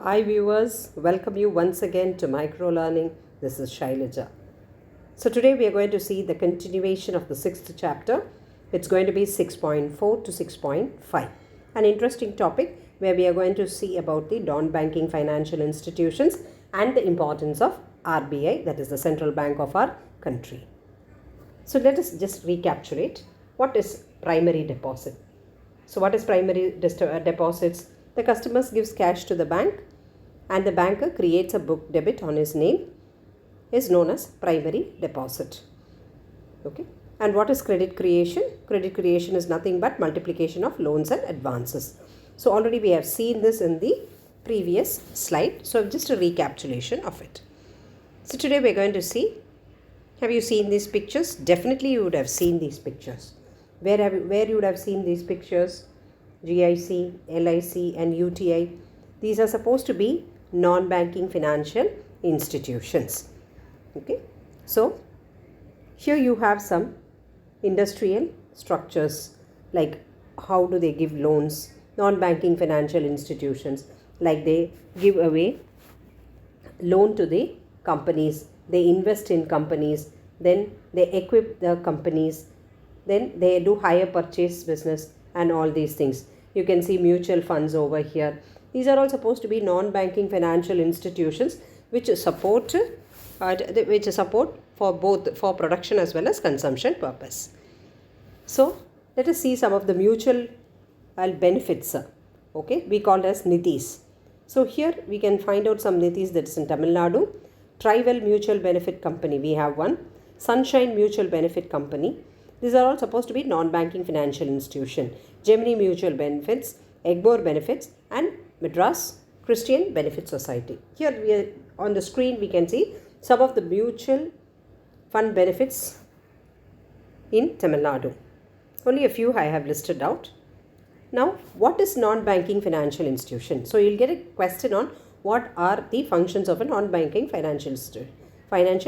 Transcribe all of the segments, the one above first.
Hi viewers, welcome you once again to Micro Learning. This is Shailaja. So today we are going to see the continuation of the 6th chapter. It's going to be 6.4 to 6.5. An interesting topic where we are going to see about the non-banking financial institutions and the importance of RBI, that is the central bank of our country. So let us just recapitulate. What is primary deposit? So what is primary deposits? The customer gives cash to the bank and the banker creates a book debit on his name, is known as primary deposit. Okay. And what is credit creation? Credit creation is nothing but multiplication of loans and advances. So already we have seen this in the previous slide. So just a recapitulation of it. So today we are going to see, have you seen these pictures? Definitely you would have seen these pictures. Where you would have seen these pictures? GIC, LIC and UTI. These are supposed to be non-banking financial institutions. Okay. So here you have some industrial structures, like how do they give loans, non-banking financial institutions, like they give away loan to the companies, they invest in companies, then they equip the companies, then they do hire purchase business and all these things. You can see mutual funds over here. These are all supposed to be non-banking financial institutions which support for both for production as well as consumption purpose. So let us see some of the mutual benefits. Okay, we call as nithis. So here we can find out some nithis that is in Tamil Nadu. Trival Mutual Benefit Company, we have one. Sunshine Mutual Benefit Company. These are all supposed to be non-banking financial institution. Gemini Mutual Benefits, Egmore Benefits and Madras Christian Benefit Society. Here we are on the screen we can see some of the mutual fund benefits in Tamil Nadu. Only a few I have listed out. Now, what is non-banking financial institution? So you'll get a question on what are the functions of a non-banking financial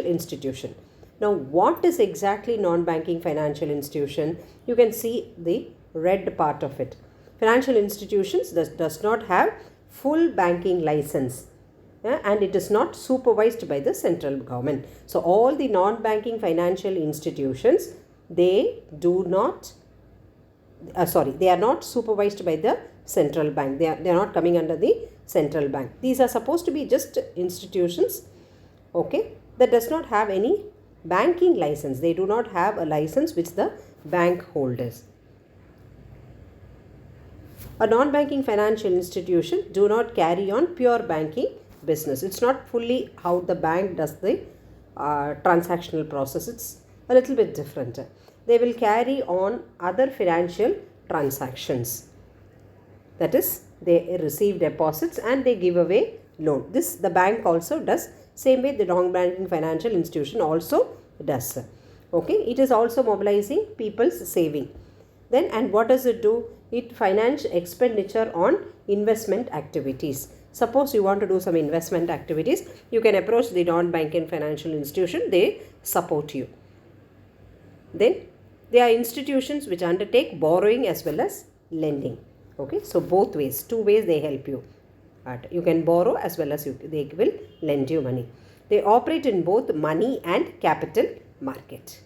institution. Now, what is exactly non-banking financial institution? You can see the red part of it. Financial institutions does not have full banking license and it is not supervised by the central government. So, all the non-banking financial institutions, they are not supervised by the central bank. They are not coming under the central bank. These are supposed to be just institutions, okay, that does not have any banking license. They do not have a license which the bank holders. A non-banking financial institution do not carry on pure banking business. It's not fully how the bank does the transactional process. It's a little bit different. They will carry on other financial transactions. That is, they receive deposits and they give away loan. This the bank also does. Same way the non-banking financial institution also does. Okay, it is also mobilizing people's saving. Then, and what does it do? It finance expenditure on investment activities. Suppose you want to do some investment activities, you can approach the non-banking financial institution. They support you. Then, there are institutions which undertake borrowing as well as lending. Okay, so both ways, two ways they help you. You can borrow as well as they will lend you money. They operate in both money and capital market.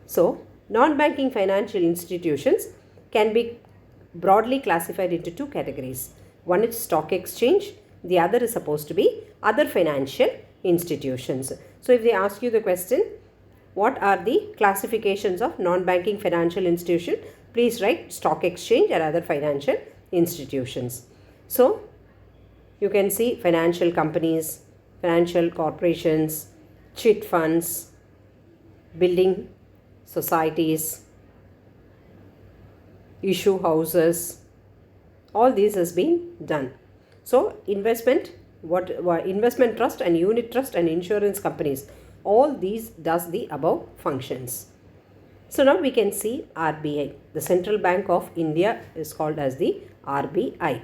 So, non-banking financial institutions can be broadly classified into two categories. One is stock exchange, the other is supposed to be other financial institutions. So, if they ask you the question, what are the classifications of non-banking financial institution? Please write stock exchange and other financial institutions. So, you can see financial companies, financial corporations, chit funds, building societies, issue houses, all these has been done. So, investment trust and unit trust and insurance companies, all these does the above functions. So, now we can see RBI. The Central Bank of India is called as the RBI.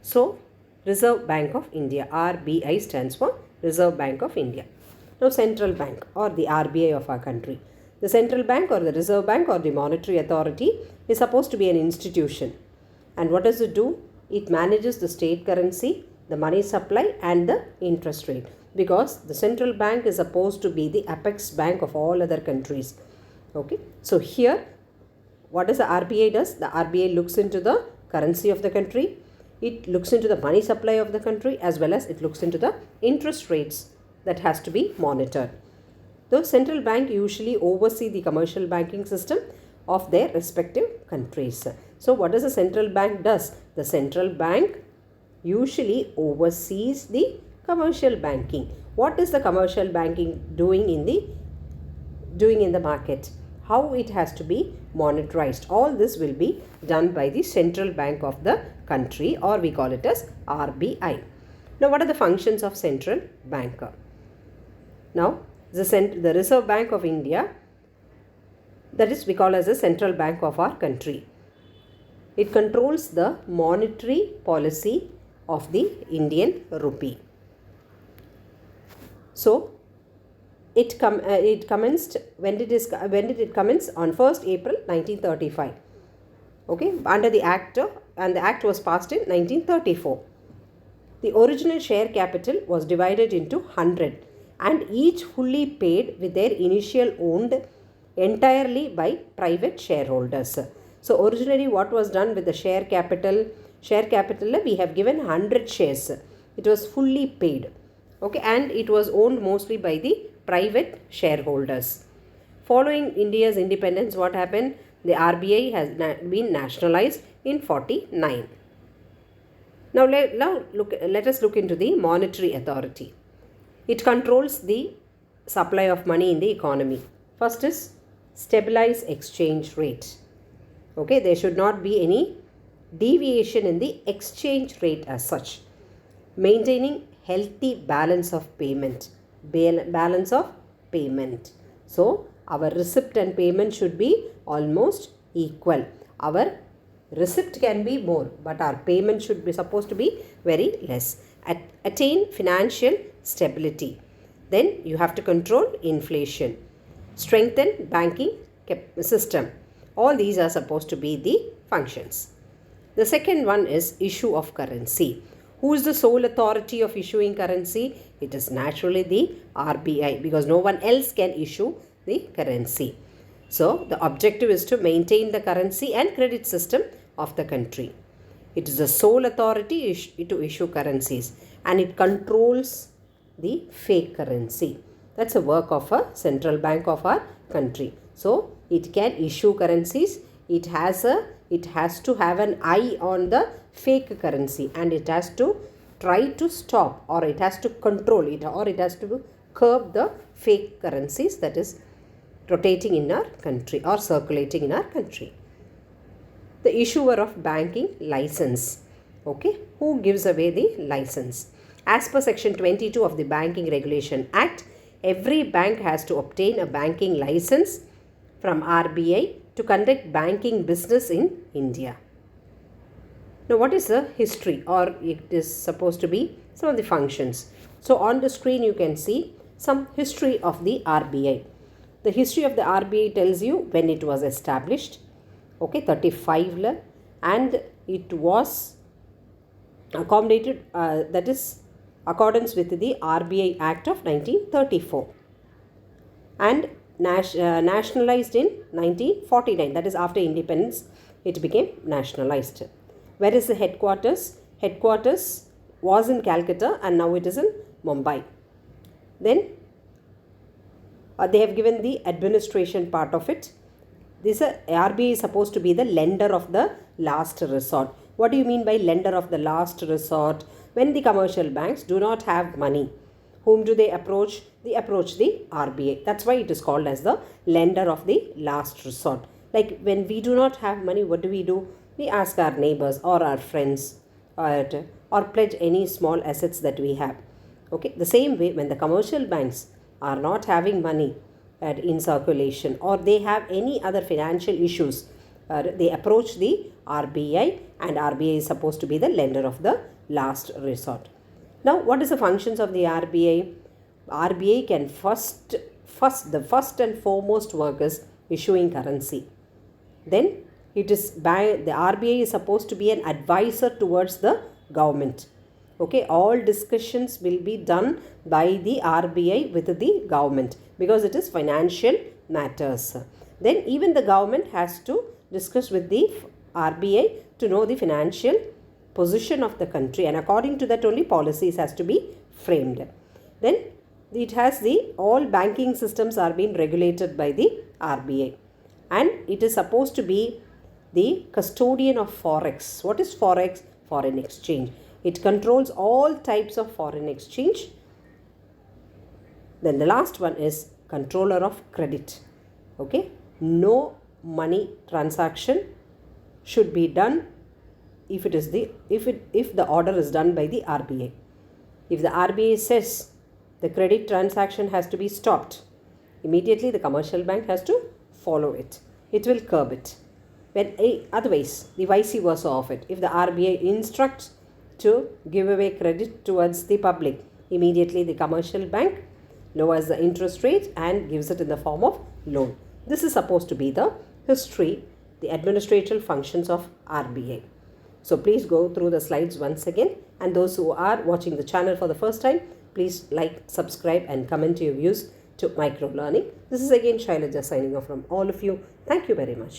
So, Reserve Bank of India. RBI stands for Reserve Bank of India. Now, Central Bank or the RBI of our country. The Central Bank or the Reserve Bank or the Monetary Authority is supposed to be an institution. And what does it do? it manages the state currency, the money supply and the interest rate, because the central bank is supposed to be the apex bank of all other countries. Okay, so here what does the RBI does? The RBI looks into the currency of the country, it looks into the money supply of the country, as well as it looks into the interest rates that has to be monitored. The central bank usually oversee the commercial banking system of their respective countries. So what does the central bank does? The central bank usually oversees the commercial banking. What is the commercial banking doing in the market? How it has to be monetized? All this will be done by the central bank of the country, or we call it as RBI. Now what are the functions of central bank? Now the Reserve Bank of India, that is we call as the central bank of our country. It controls the monetary policy of the Indian rupee. So it commenced, when did it commence? On 1st April 1935. Okay, under the act, and the act was passed in 1934. The original share capital was divided into 100 and each fully paid with their initial owned entirely by private shareholders. So originally what was done with the share capital? Share capital we have given 100 shares. It was fully paid. Okay, and it was owned mostly by the private shareholders. Following India's independence, what happened? The RBI has been nationalized in 49. Now let us look into the monetary authority. It controls the supply of money in the economy. First is stabilize exchange rate. Okay, there should not be any deviation in the exchange rate as such. Maintaining healthy balance of payment. Balance of payment. So our receipt and payment should be almost equal. Our receipt can be more, but our payment should be supposed to be very less. Attain financial stability. Then you have to control inflation. Strengthen banking system. All these are supposed to be the functions. The second one is issue of currency. Who is the sole authority of issuing currency? It is naturally the RBI, because no one else can issue the currency. So the objective is to maintain the currency and credit system of the country. It is the sole authority to issue currencies, and it controls the fake currency. That's a work of a central bank of our country. So it can issue currencies. It has to have an eye on the fake currency, and it has to try to stop, or it has to control it, or it has to curb the fake currencies that is rotating in our country or circulating in our country. The issuer of banking license. Okay, who gives away the license? As per section 22 of the Banking Regulation Act, every bank has to obtain a banking license from RBI to conduct banking business in India. Now what is the history, or it is supposed to be some of the functions? So on the screen you can see some history of the RBI. The history of the RBI tells you when it was established. Okay, 35 and it was accommodated, that is accordance with the RBI Act of 1934, and nationalized in 1949. That is after independence it became nationalized. Where is the headquarters? Headquarters was in Calcutta and now it is in Mumbai. Then they have given the administration part of it. This RBI is supposed to be the lender of the last resort. What do you mean by lender of the last resort? When the commercial banks do not have money, whom do they approach? They approach the RBI. That's why it is called as the lender of the last resort. Like when we do not have money, what do? We ask our neighbors or our friends or pledge any small assets that we have. Okay, the same way when the commercial banks are not having money in circulation, or they have any other financial issues, they approach the RBI, and RBI is supposed to be the lender of the last resort. Now what is the functions of the RBI? RBI can the first and foremost work is issuing currency. Then it is by the RBI is supposed to be an advisor towards the government. Okay, all discussions will be done by the RBI with the government because it is financial matters. Then even the government has to discuss with the RBI to know the financial position of the country, and according to that only policies has to be framed. Then it has the all banking systems are being regulated by the RBI, and it is supposed to be the custodian of forex. What is forex? Foreign exchange. It controls all types of foreign exchange. Then the last one is controller of credit. Okay, no money transaction should be done if the order is done by the RBI. If the RBI says the credit transaction has to be stopped, immediately the commercial bank has to follow it. It will curb it. Otherwise, the vice versa of it. If the RBI instructs to give away credit towards the public, immediately the commercial bank lowers the interest rate and gives it in the form of loan. This is supposed to be the history, the administrative functions of RBI. So please go through the slides once again, and those who are watching the channel for the first time, please like, subscribe and comment your views to Micro Learning. This is again Shailaja signing off from all of you. Thank you very much.